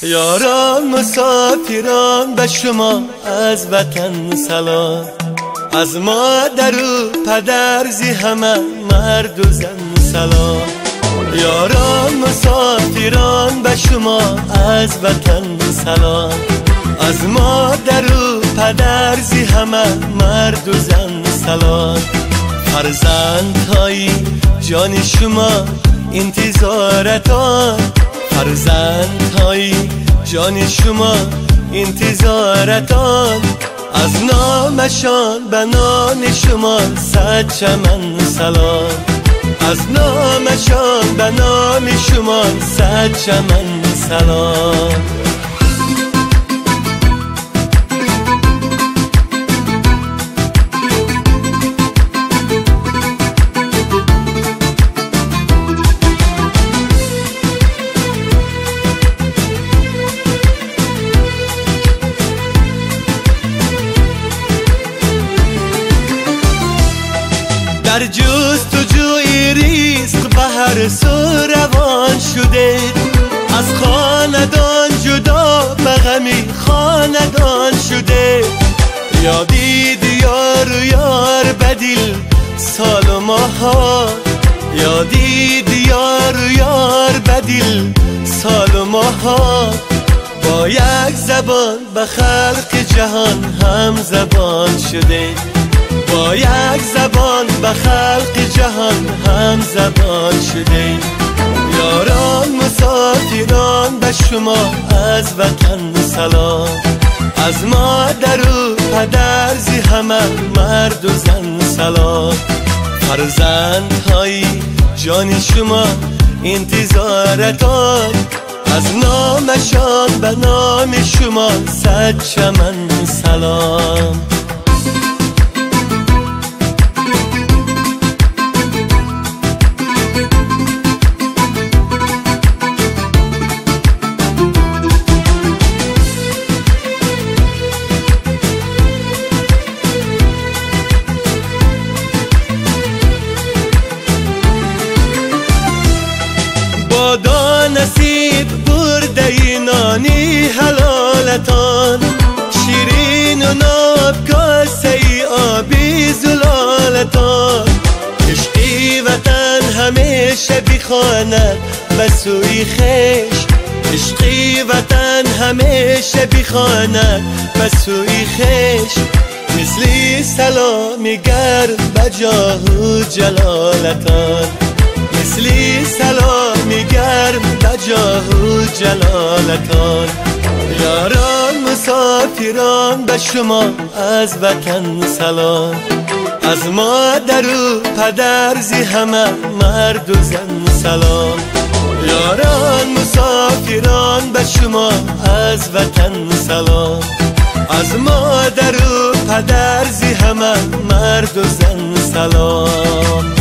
یاران مسافران به شما از وطن سلام، از مادر و پدر زی همه مرد و زن سلام. یاران مسافران به شما از وطن سلام، از مادر و پدر زی همه مرد و زن سلام. فرزندهای جان شما انتظارتان، فرزندهای جان شما انتظارتان. از نامشان به نام شما صد چمن سلام، از نامشان به نام شما صد چمن سلام. در جستجوی رزق به هر سو روان شده، از خاندان جدا به غمی خاندان شده. یادید یار و یار بدل سال و ماها، یادید یار و یار بدل سال و ماها. با یک زبان به خلق جهان هم زبان شده، با یک زبان به خلق جهان هم زبان شده. یاران مسافران به شما از وطن سلام، از مادر و پدر زی همه مرد و زن سلام. فرزندهای جان شما انتظارتان، از نامشان به نام شما صد چمن سلام. بادا نصیب برده نانی حلالتان، شیرین و ناب کاسه آبی زلالتان. عشقی وطن همیشه بخواند به سوی خویش، عشقی وطن همیشه بخواند به سوی خویش. مثلی سلامی گرم به جاه و جلالتان، مثلی سلامی گرم به جاه و جلالتان. یاران مسافران به شما از وطن سلام، از مادر و پدر زی همه مرد و زن سلام. یاران مسافران به شما از وطن سلام، از مادر و پدر زی همه مرد و زن سلام.